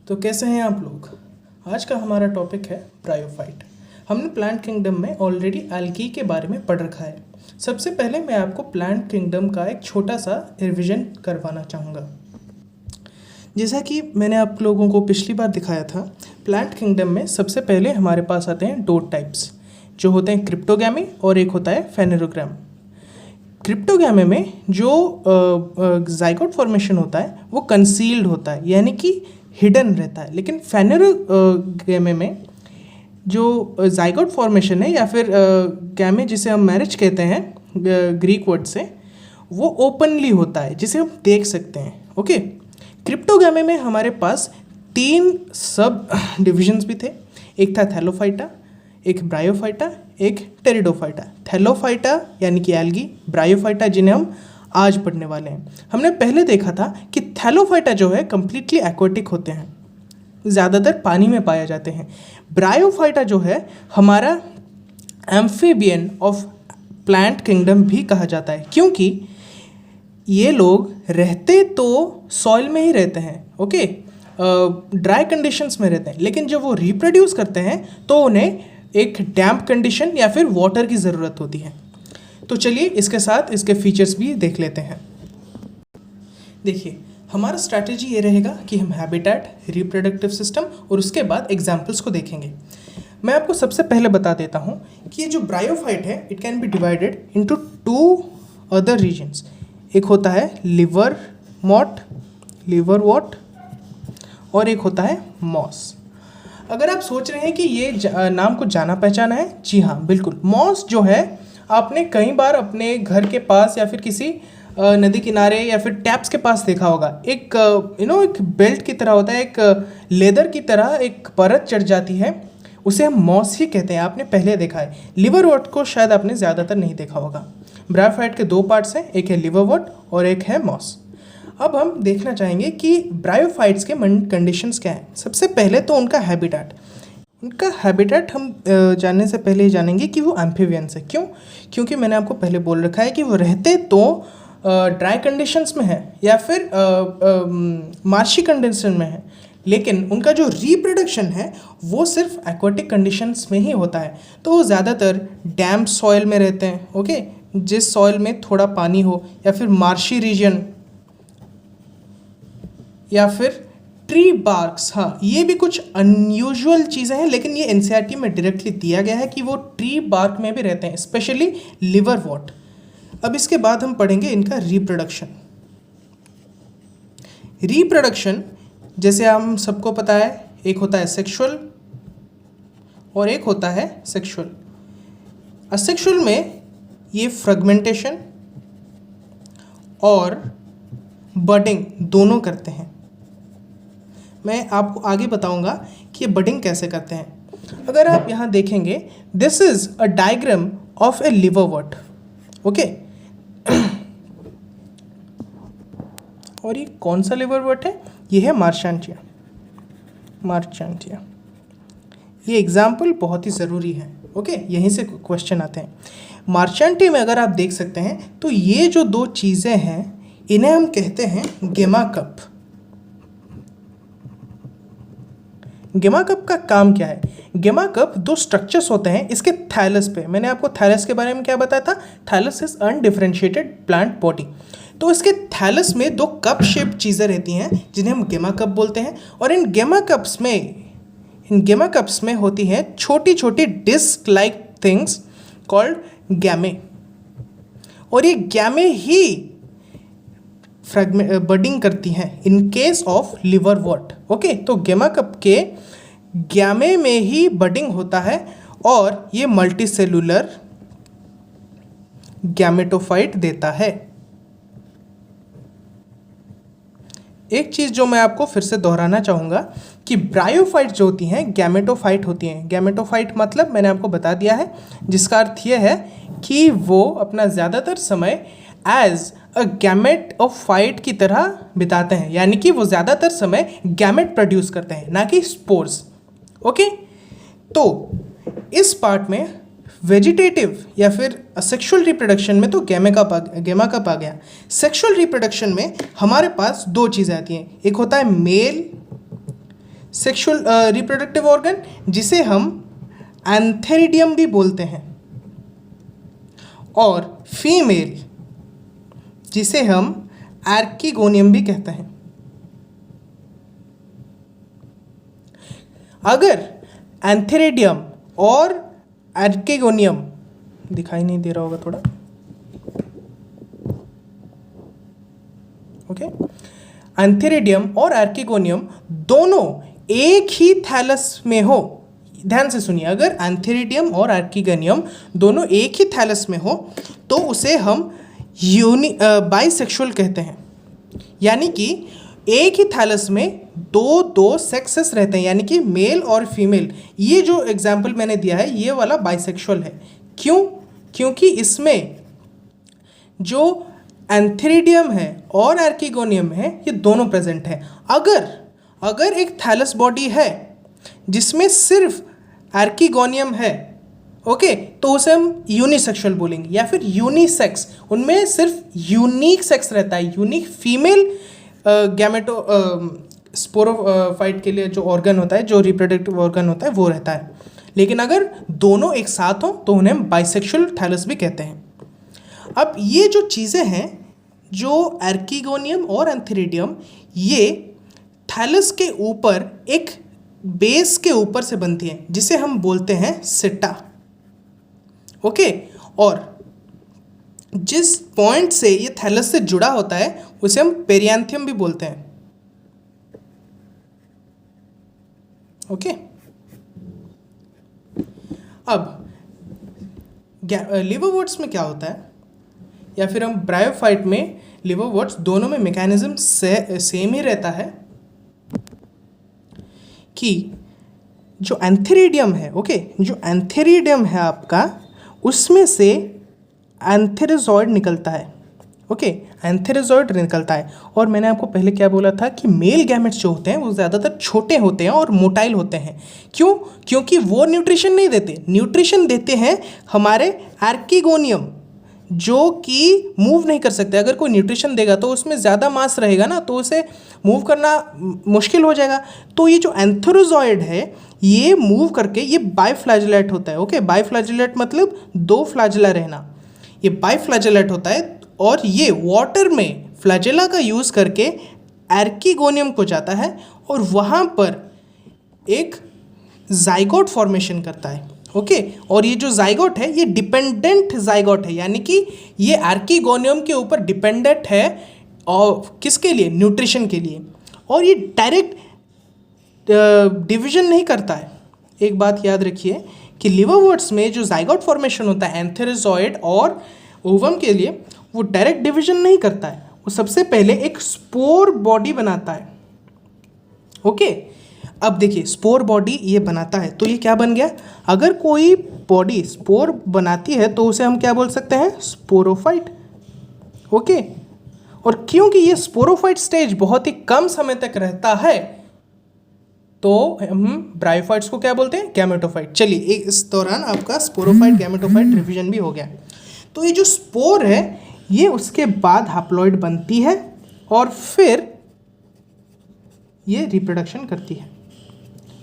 तो कैसे हैं आप लोग। आज का हमारा टॉपिक है ब्रायोफाइट। हमने प्लांट किंगडम में ऑलरेडी एल्गी के बारे में पढ़ रखा है। सबसे पहले मैं आपको प्लांट किंगडम का एक छोटा सा रिवीजन करवाना चाहूँगा। जैसा कि मैंने आप लोगों को पिछली बार दिखाया था, प्लांट किंगडम में सबसे पहले हमारे पास आते हैं दो टाइप्स जो होते हैं क्रिप्टोगैमी और एक होता है फेनेरोग्राम। क्रिप्टोगैमी में जो जाइगोट फॉर्मेशन होता है वो कंसील्ड होता है, यानी कि हिडन रहता है। लेकिन फेनेरोगैमी में जो जाइगोट फॉर्मेशन है या फिर गैमे जिसे हम मैरिज कहते हैं ग्रीक वर्ड से, वो ओपनली होता है जिसे हम देख सकते हैं। ओके, क्रिप्टोगैमी में हमारे पास 3 सब डिविजन्स भी थे। एक था थैलोफाइटा, एक ब्रायोफाइटा, एक टेरिडोफाइटा। थैलोफाइटा यानी कि एल्गी, ब्रायोफाइटा जिन्हें हम आज पढ़ने वाले हैं। हमने पहले देखा था कि थैलोफाइटा जो है कंप्लीटली एक्वाटिक होते हैं, ज़्यादातर पानी में पाए जाते हैं। ब्रायोफाइटा जो है हमारा एम्फीबियन ऑफ प्लांट किंगडम भी कहा जाता है, क्योंकि ये लोग रहते तो सॉइल में ही रहते हैं, ओके, ड्राई कंडीशंस में रहते हैं, लेकिन जब वो रिप्रोड्यूस करते हैं तो उन्हें एक डैम्प कंडीशन या फिर वाटर की ज़रूरत होती है। तो चलिए इसके साथ इसके फीचर्स भी देख लेते हैं। देखिए, हमारा स्ट्रैटेजी ये रहेगा कि हम हैबिटेट, रिप्रोडक्टिव सिस्टम और उसके बाद एग्जाम्पल्स को देखेंगे। मैं आपको सबसे पहले बता देता हूँ कि ये जो ब्रायोफाइट है it can be divided into 2 other regions. एक होता है लिवर वॉट और एक होता है मॉस। अगर आप सोच रहे हैं कि ये नाम को जाना पहचाना है, जी हाँ बिल्कुल। मॉस जो है आपने कई बार अपने घर के पास या फिर किसी नदी किनारे या फिर टैप्स के पास देखा होगा। एक एक बेल्ट की तरह होता है, एक लेदर की तरह एक परत चढ़ जाती है, उसे हम मॉस ही कहते हैं। आपने पहले देखा है। लिवर वॉट को शायद आपने ज़्यादातर नहीं देखा होगा। ब्रायोफाइट के 2 पार्ट्स हैं, एक है लिवर वॉट और एक है मॉस। अब हम देखना चाहेंगे कि ब्रायोफाइट्स के कंडीशंस क्या हैं। सबसे पहले तो उनका हैबिटेट। उनका हैबिटेट हम जानने से पहले ही जानेंगे कि वो एम्फीबियंस है। क्यों? क्योंकि मैंने आपको पहले बोल रखा है कि वो रहते तो ड्राई कंडीशंस में है या फिर मार्शी कंडीशन में है, लेकिन उनका जो रिप्रोडक्शन है वो सिर्फ एक्वाटिक कंडीशंस में ही होता है। तो वो ज़्यादातर डैम्प सॉइल में रहते हैं, ओके, जिस सॉइल में थोड़ा पानी हो या फिर मार्शी रीजन या फिर ट्री बार्क्स। हाँ, ये भी कुछ अनयूजुअल चीज़ें हैं, लेकिन ये एनसीईआरटी में डायरेक्टली दिया गया है कि वो ट्री बार्क में भी रहते हैं, स्पेशली लिवर वॉट। अब इसके बाद हम पढ़ेंगे इनका रिप्रोडक्शन। रिप्रोडक्शन जैसे हम सबको पता है, एक होता है सेक्सुअल और एक होता है सेक्सुअल। असेक्सुअल में ये फ्रेगमेंटेशन और बडिंग दोनों करते हैं। मैं आपको आगे बताऊंगा कि ये बडिंग कैसे करते हैं। अगर आप यहाँ देखेंगे, this is a diagram of A liver what, okay. और ये कौन सा लिवर वॉट है? ये है मार्चांटिया। ये एग्जाम्पल बहुत ही ज़रूरी है, ओके, यहीं से क्वेश्चन आते हैं। मार्चांटिया में अगर आप देख सकते हैं तो ये जो 2 चीज़ें हैं इन्हें हम कहते हैं गेमा कप। गेमा कप का काम क्या है? गेमा कप 2 स्ट्रक्चर्स होते हैं इसके थैलस पे। मैंने आपको थैलस के बारे में क्या बताया था? Thallus is undifferentiated plant body. तो इसके थैलस में 2 कप शेप चीज़ें रहती हैं जिन्हें हम गेमा कप बोलते हैं। और इन गेमा कप्स में होती हैं छोटी छोटी disc like things called gemmae, और ये गैमे ही बडिंग करती हैं in case of liverwort, okay. तो गेमा कप के गैमे में ही बडिंग होता है और ये मल्टीसेलुलर गैमेटोफाइट देता है। एक चीज़ जो मैं आपको फिर से दोहराना चाहूँगा कि ब्रायोफाइट जो होती हैं गैमेटोफाइट होती हैं। गैमेटोफाइट मतलब मैंने आपको बता दिया है, जिसका अर्थ ये है कि वो अपना ज़्यादातर समय as a gametophyte की तरह बिताते हैं, यानी कि वो ज़्यादातर समय गैमेट प्रोड्यूस करते हैं, ना कि स्पोर्स, ओके। तो इस पार्ट में वेजिटेटिव या फिर सेक्सुअल रिप्रोडक्शन में तो गेमा कप आ गया। सेक्सुअल रिप्रोडक्शन में हमारे पास 2 चीज़ें आती हैं, एक होता है मेल सेक्सुअल रिप्रोडक्टिव ऑर्गन जिसे हम एंथेरिडियम भी बोलते हैं, और फीमेल जिसे हम आर्किगोनियम भी कहते हैं। अगर एंथेरिडियम और आर्किगोनियम, दिखाई नहीं दे रहा होगा थोड़ा, ओके, एंथेरिडियम और आर्किगोनियम दोनों एक ही थैलस में हो, ध्यान से सुनिए, अगर एंथेरिडियम और आर्किगोनियम दोनों एक ही थैलस में हो तो उसे हम बाइसेक्सुअल कहते हैं। यानी कि एक ही थैलस में दो सेक्सेस रहते हैं, यानी कि मेल और फीमेल। ये जो एग्जाम्पल मैंने दिया है ये वाला बाइसेक्सुअल है। क्यों? क्योंकि इसमें जो एंथेरिडियम है और आर्किगोनियम है ये दोनों प्रेजेंट है। अगर एक थैलस बॉडी है जिसमें सिर्फ आर्किगोनियम है, ओके, तो उसे हम यूनिसेक्सुअल बोलेंगे या फिर यूनिसेक्स। उनमें सिर्फ यूनिक सेक्स रहता है, यूनिक फीमेल गैमेटो स्पोरोफाइट के लिए जो ऑर्गन होता है, जो रिप्रोडक्टिव ऑर्गन होता है वो रहता है। लेकिन अगर दोनों एक साथ हो तो उन्हें हम बाइसेक्सुअल थैलस भी कहते हैं। अब ये जो चीज़ें हैं, जो आर्किगोनियम और एंथेरिडियम, ये थैलस के ऊपर एक बेस के ऊपर से बनती हैं जिसे हम बोलते हैं सिट्टा, ओके। और जिस पॉइंट से ये थैलस से जुड़ा होता है उसे हम पेरियांथियम भी बोलते हैं, ओके। अब लिवरवुड्स में क्या होता है, या फिर हम ब्रायोफाइट में लिवरवुड्स, दोनों में मैकेनिज्म सेम ही रहता है कि जो एंथेरिडियम है, ओके, जो एंथेरिडियम है आपका, उसमें से एंथेरिजॉइड निकलता है, ओके, एंथेरिजॉइड निकलता है। और मैंने आपको पहले क्या बोला था कि मेल गैमेट्स जो होते हैं वो ज़्यादातर छोटे होते हैं और मोटाइल होते हैं। क्यों? क्योंकि वो न्यूट्रिशन नहीं देते, न्यूट्रिशन देते हैं हमारे आर्किगोनियम, जो कि मूव नहीं कर सकते। अगर कोई न्यूट्रिशन देगा तो उसमें ज़्यादा मास रहेगा ना, तो उसे मूव करना मुश्किल हो जाएगा। तो ये जो एंथेरोजॉइड है ये मूव करके, ये बाइफ्लैजेलेट होता है, ओके। बाइफ्लैजेलेट मतलब दो फ्लैजेला रहना, ये बाइफ्लैजेलेट होता है। और ये वाटर में फ्लैजेला का यूज़ करके आर्किगोनियम को जाता है और वहाँ पर एक जाइगोट फॉर्मेशन करता है, ओके। और ये जो जाइगोट है ये डिपेंडेंट जाइगोट है, यानी कि ये आर्किगोनियम के ऊपर डिपेंडेंट है, और किसके लिए? न्यूट्रिशन के लिए। और ये डायरेक्ट डिवीजन नहीं करता है। एक बात याद रखिए कि लिवरवुड्स में जो जाइगोट फॉर्मेशन होता है एंथेरिजॉइड और ओवम के लिए, वो डायरेक्ट डिवीजन नहीं करता है, वो सबसे पहले एक स्पोर बॉडी बनाता है, ओके। अब देखिए स्पोर बॉडी ये बनाता है तो ये क्या बन गया? अगर कोई बॉडी स्पोर बनाती है तो उसे हम क्या बोल सकते हैं? Sporophyte, okay. और क्योंकि ये स्पोरोफाइट स्टेज बहुत ही कम समय तक रहता है तो हम ब्रायोफाइट्स को क्या बोलते हैं? गैमेटोफाइट। चलिए इस दौरान आपका स्पोरोफाइट गैमेटोफाइट रिवीजन भी हो गया। तो ये जो स्पोर है ये उसके बाद हैप्लॉइड बनती है और फिर ये रिप्रोडक्शन करती है।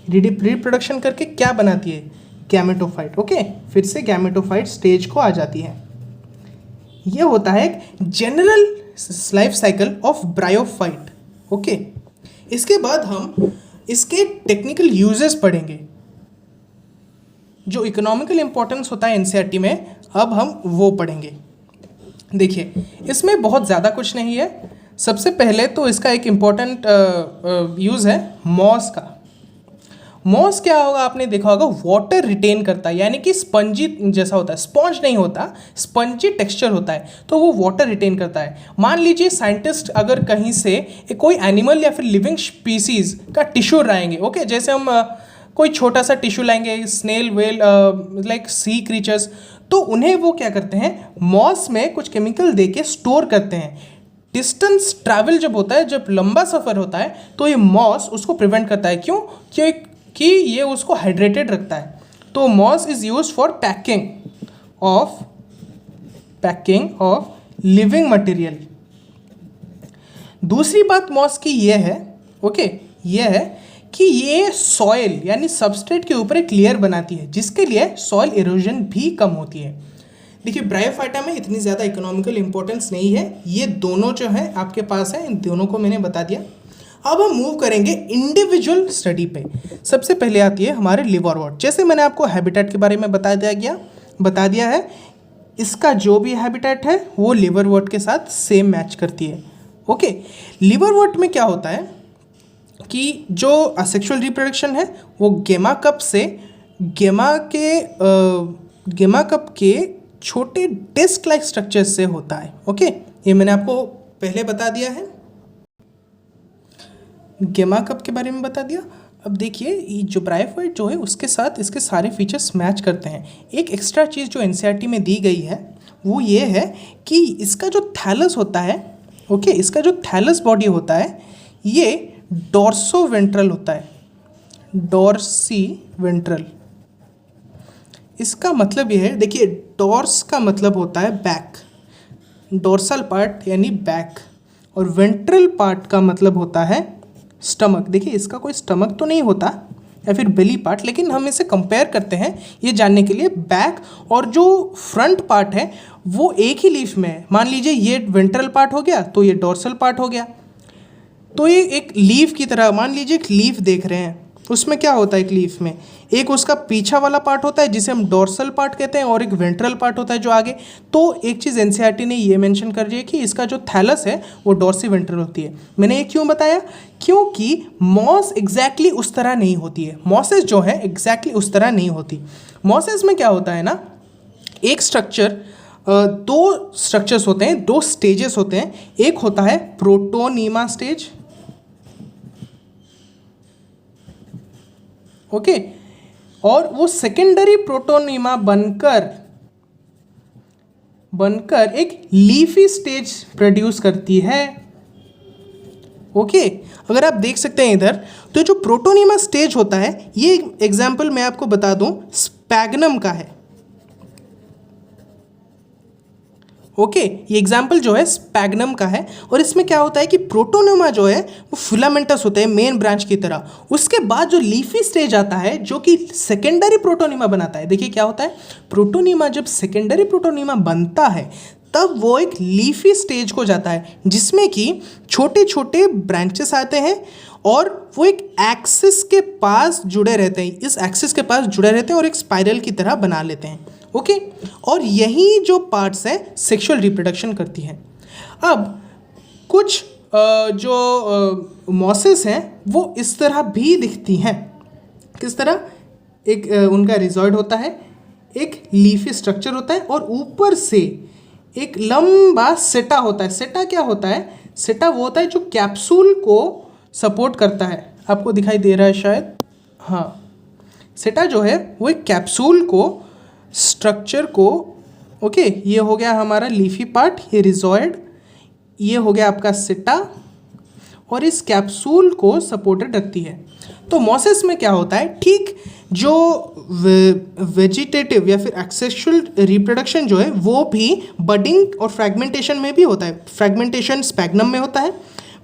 रिप्रोडक्शन करके क्या बनाती है? Gametophyte, okay. फिर से गैमेटोफाइट स्टेज को आ जाती है। ये होता है एक general life cycle of bryophyte, okay. इसके बाद हम इसके टेक्निकल यूजेस पढ़ेंगे, जो इकोनॉमिकल इंपॉर्टेंस होता है एनसीईआरटी में, अब हम वो पढ़ेंगे। देखिए इसमें बहुत ज़्यादा कुछ नहीं है। सबसे पहले तो इसका एक इम्पॉर्टेंट यूज़ है मॉस का। मॉस क्या होगा? आपने देखा होगा वाटर रिटेन करता है, यानी कि स्पंजी जैसा होता है, स्पॉन्ज नहीं होता, स्पंजी टेक्सचर होता है, तो वो वाटर रिटेन करता है। मान लीजिए साइंटिस्ट अगर कहीं से कोई एनिमल या फिर लिविंग स्पीसीज का टिश्यू लाएंगे, ओके, जैसे हम कोई छोटा सा टिश्यू लाएंगे, snail, well, like sea creatures, तो उन्हें वो क्या करते हैं? मॉस में कुछ केमिकल दे के स्टोर करते हैं। डिस्टेंस ट्रैवल जब होता है, जब लंबा सफ़र होता है, तो ये मॉस उसको प्रिवेंट करता है। क्यों? कि ये उसको हाइड्रेटेड रखता है। तो moss is use for packing of living material. दूसरी बात मॉस की ये है, ओके, ये है कि ये सॉइल यानी सबस्ट्रेट के ऊपर एक लेयर बनाती है, जिसके लिए सॉइल इरोजन भी कम होती है। देखिए ब्रायोफाइटा में इतनी ज़्यादा इकोनॉमिकल इंपॉर्टेंस नहीं है, ये दोनों जो है आपके पास है, इन दोनों को मैंने बता दिया। अब हम मूव करेंगे इंडिविजुअल स्टडी पे। सबसे पहले आती है हमारे लिवरवॉर्ट। जैसे मैंने आपको हैबिटेट के बारे में बता दिया है, इसका जो भी हैबिटेट है वो लिवरवॉर्ट के साथ सेम मैच करती है। ओके, लिवरवॉर्ट में क्या होता है कि जो असेक्सुअल रिप्रोडक्शन है वो गेमा कप के छोटे डिस्क लाइक स्ट्रक्चर से होता है। ओके, ये मैंने आपको पहले बता दिया है, गेमा कप के बारे में बता दिया। अब देखिए ये जो ब्रायोफाइट जो है उसके साथ इसके सारे फीचर्स मैच करते हैं। एक एक्स्ट्रा चीज़ जो एनसीईआरटी में दी गई है वो ये है कि इसका जो थैलस होता है, ओके, इसका जो थैलस बॉडी होता है ये डॉर्सो वेंट्रल होता है, डॉर्सी वेंट्रल। इसका मतलब ये है, देखिए डॉर्स का मतलब होता है बैक, डोर्सल पार्ट यानी बैक, और वेंट्रल पार्ट का मतलब होता है स्टमक। देखिए इसका कोई स्टमक तो नहीं होता या फिर बेली पार्ट, लेकिन हम इसे कंपेयर करते हैं ये जानने के लिए बैक और जो फ्रंट पार्ट है वो एक ही लीफ में है। मान लीजिए ये वेंट्रल पार्ट हो गया तो ये डोर्सल पार्ट हो गया, तो ये एक लीफ की तरह, मान लीजिए एक लीफ देख रहे हैं, उसमें क्या होता है एक लीफ में, एक उसका पीछा वाला पार्ट होता है जिसे हम डोर्सल पार्ट कहते हैं और एक वेंट्रल पार्ट होता है जो आगे। तो एक चीज़ एनसीईआरटी ने ये मेंशन कर दी है कि इसका जो थैलस है वो डोर्सी वेंट्रल होती है। मैंने ये क्यों बताया, क्योंकि मॉस एग्जैक्टली उस तरह नहीं होती है, मॉसेस जो है एग्जैक्टली उस तरह नहीं होती। मॉसेस में क्या होता है ना, एक स्ट्रक्चर, दो स्ट्रक्चर्स होते हैं, दो स्टेजेस होते हैं। एक होता है प्रोटोनीमा स्टेज, ओके, और वो सेकेंडरी प्रोटोनीमा बनकर एक लीफी स्टेज प्रोड्यूस करती है। ओके, अगर आप देख सकते हैं इधर, तो जो प्रोटोनीमा स्टेज होता है, ये एग्जाम्पल मैं आपको बता दूं स्पैग्नम का है। ओके, ये एग्जाम्पल जो है स्पैग्नम का है, और इसमें क्या होता है कि प्रोटोनीमा जो है वो फिलामेंटस होते हैं मेन ब्रांच की तरह। उसके बाद जो लीफी स्टेज आता है जो कि सेकेंडरी प्रोटोनीमा बनाता है। देखिए क्या होता है, प्रोटोनीमा जब सेकेंडरी प्रोटोनीमा बनता है तब वो एक लीफी स्टेज को जाता है जिसमें कि छोटे छोटे ब्रांचेस आते हैं और वो एक एक्सिस के पास जुड़े रहते हैं, इस एक्सिस के पास जुड़े रहते हैं और एक स्पाइरल की तरह बना लेते हैं। ओके, और यही जो पार्ट्स हैं सेक्सुअल रिप्रोडक्शन करती हैं। अब कुछ जो मॉसेस हैं वो इस तरह भी दिखती हैं। किस तरह, एक उनका रिजॉइड होता है, एक लीफी स्ट्रक्चर होता है और ऊपर से एक लंबा सेटा होता है। सेटा क्या होता है, सेटा वो होता है जो कैप्सूल को सपोर्ट करता है। आपको दिखाई दे रहा है शायद, हाँ, सेटा जो है वो एक कैप्सूल को, स्ट्रक्चर को, ओके, ये हो गया हमारा लीफी पार्ट, ये रिजॉइड, ये हो गया आपका सेटा, और इस कैप्सूल को सपोर्टेड रखती है। तो मॉसेस में क्या होता है, ठीक जो वेजिटेटिव या फिर एक्सेक्सुअल रिप्रोडक्शन जो है वो भी बडिंग और फ्रैगमेंटेशन में भी होता है। फ्रैगमेंटेशन स्पैग्नम में होता है,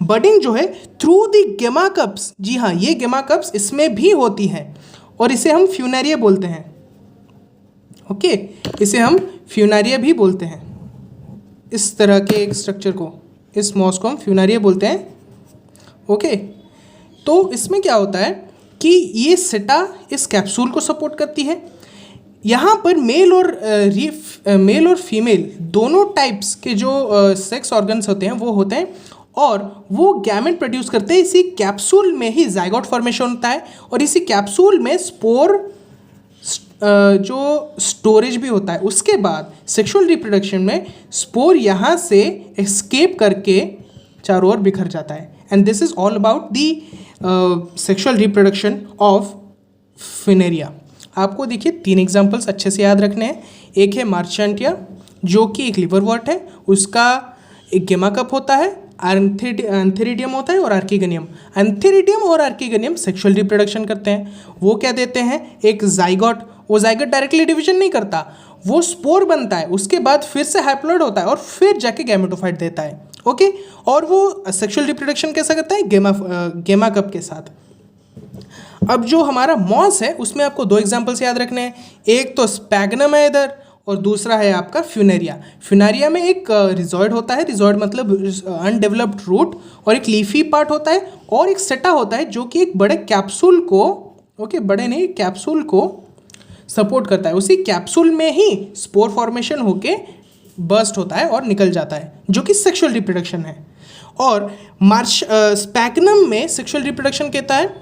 बडिंग जो है थ्रू द गेमा कप्स, जी हाँ, ये गेमा कप्स इसमें भी होती हैं और इसे हम फ्यूनेरिया बोलते हैं। ओके, इसे हम फ्यूनेरिया भी बोलते हैं। इस तरह के एक स्ट्रक्चर को, इस मॉस को हम फ्यूनेरिया बोलते हैं। ओके, तो इसमें क्या होता है कि ये सेटा इस कैप्सूल को सपोर्ट करती है। यहाँ पर मेल और फीमेल दोनों टाइप्स के जो सेक्स ऑर्गन्स होते हैं वो होते हैं और वो गैमेट प्रोड्यूस करते हैं। इसी कैप्सूल में ही जाइगोट फॉर्मेशन होता है और इसी कैप्सूल में स्पोर जो स्टोरेज भी होता है। उसके बाद सेक्सुअल रिप्रोडक्शन में स्पोर यहाँ से एस्केप करके चारों ओर बिखर जाता है। And this is all about the sexual reproduction of Funaria. आपको देखिए 3 एग्जाम्पल्स अच्छे से याद रखने हैं। एक है मार्चेंटिया जो कि एक लिवरवॉर्ट है, उसका एक गेमा कप होता है, एंथेरिडियम होता है और आर्कीगोनियम। एंथेरिडियम और आर्कीगोनियम सेक्सुअल रिप्रोडक्शन करते हैं। वो क्या देते हैं, एक जाइगोट। वो जाइगोट डायरेक्टली डिवीजन नहीं करता, वो स्पोर बनता है, उसके बाद फिर से हैप्लॉइड होता है और फिर जाके गैमेटोफाइट देता है। ओके, और वो सेक्सुअल रिप्रोडक्शन कैसा करता है, गेमा कप के साथ। अब जो हमारा मॉस है उसमें आपको दो एग्जांपल्स याद रखने हैं, एक तो स्पैग्नम है इधर और दूसरा है आपका फ्यूनेरिया। फ्यूनेरिया में एक रिजॉइड होता है, रिजॉइड मतलब अनडेवलप्ड रूट, और एक लीफी पार्ट होता है और एक सेटा होता है जो कि एक बड़े कैप्सूल को, ओके बड़े नहीं, कैप्सूल को सपोर्ट करता है। उसी कैप्सूल में ही स्पोर फॉर्मेशन होके बर्स्ट होता है और निकल जाता है, जो कि सेक्सुअल रिप्रोडक्शन है। और स्पैग्नम में सेक्सुअल रिप्रोडक्शन कहता है,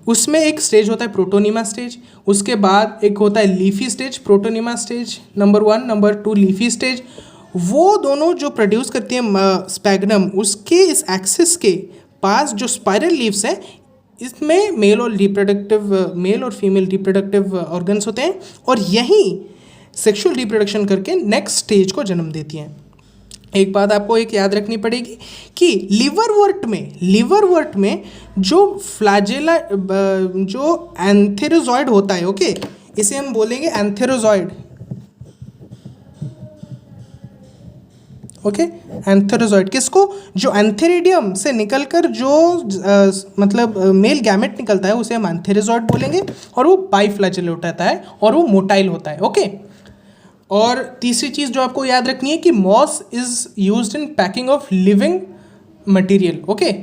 उसमें एक स्टेज होता है प्रोटोनिमा स्टेज, उसके बाद एक होता है leafy stage, protonema stage number 1, number 2 leafy stage. वो दोनों जो प्रोड्यूस करती है स्पैग्नम, उसके इस एक्सिस के पास जो स्पाइरल लीव्स हैं, इसमें मेल और फीमेल रिप्रोडक्टिव ऑर्गन्स होते हैं और यहीं सेक्सुअल रिप्रोडक्शन करके नेक्स्ट स्टेज को जन्म देती हैं। एक बात आपको एक याद रखनी पड़ेगी कि लिवरवर्ट में जो फ्लैजेला जो एंथेरोजॉइड होता है, ओके इसे हम बोलेंगे एंथेरोजॉइड, ओके एंथेरोजॉइड किसको, जो एंथेरिडियम से निकलकर जो मतलब मेल गैमेट निकलता है उसे हम एंथेरोजॉइड बोलेंगे, और वो बाइफ्लैजेलेट होता है और वो मोटाइल होता है, ओके। और तीसरी चीज़ जो आपको याद रखनी है कि moss is used in packing of living material, okay.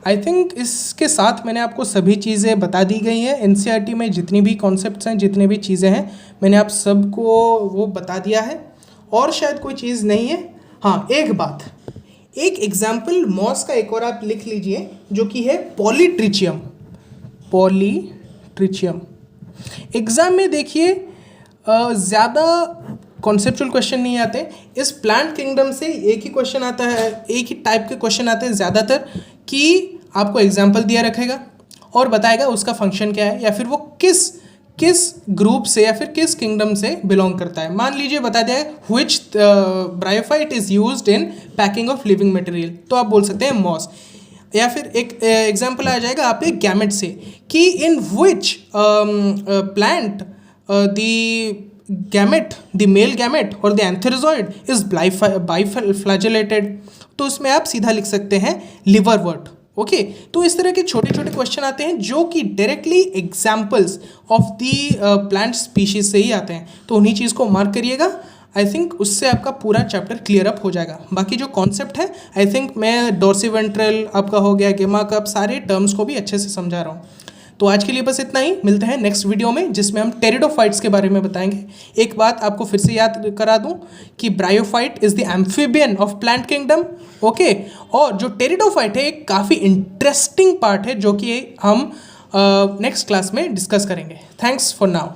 I think इसके साथ मैंने आपको सभी चीज़ें बता दी गई हैं। एनसीईआरटी में जितनी भी कॉन्सेप्ट्स हैं, जितने भी चीज़ें हैं, मैंने आप सबको वो बता दिया है, और शायद कोई चीज़ नहीं है। हाँ एक बात, एक एग्जाम्पल मॉस का एक और आप लिख लीजिए, जो कि है पॉलीट्रिचियम। एग्ज़ाम में देखिए ज़्यादा कॉन्सेप्चुअल क्वेश्चन नहीं आते। इस प्लांट किंगडम से एक ही क्वेश्चन आता है, एक ही टाइप के क्वेश्चन आते हैं ज़्यादातर, कि आपको एग्जाम्पल दिया रखेगा और बताएगा उसका फंक्शन क्या है, या फिर वो किस ग्रुप से या फिर किस किंगडम से बिलोंग करता है। मान लीजिए बता दिया है which bryophyte is used in packing of living material, तो आप बोल सकते हैं मॉस। या फिर एक एग्जाम्पल आ जाएगा आप एक गैमेट से, कि in which plant the male gamete or the antherozoid is biflagellated, तो उसमें आप सीधा लिख सकते हैं liverwort, ओके। तो इस तरह के छोटे छोटे क्वेश्चन आते हैं जो कि directly examples of the plant species से ही आते हैं, तो उन्हीं चीज़ को मार्क करिएगा। आई थिंक उससे आपका पूरा चैप्टर क्लियर अप हो जाएगा। बाकी जो कॉन्सेप्ट है, आई थिंक मैं डोर्सिवेंट्रल आपका हो गया, गेमा कप, सारे टर्म्स को भी अच्छे से समझा रहा हूँ। तो आज के लिए बस इतना ही, मिलते हैं नेक्स्ट वीडियो में जिसमें हम टेरिडोफाइट्स के बारे में बताएंगे। एक बात आपको फिर से याद करा दूं कि bryophyte is the amphibian of plant kingdom, okay. और जो टेरिडोफाइट है एक काफ़ी इंटरेस्टिंग पार्ट है जो कि हम नेक्स्ट क्लास में डिस्कस करेंगे। Thanks for now.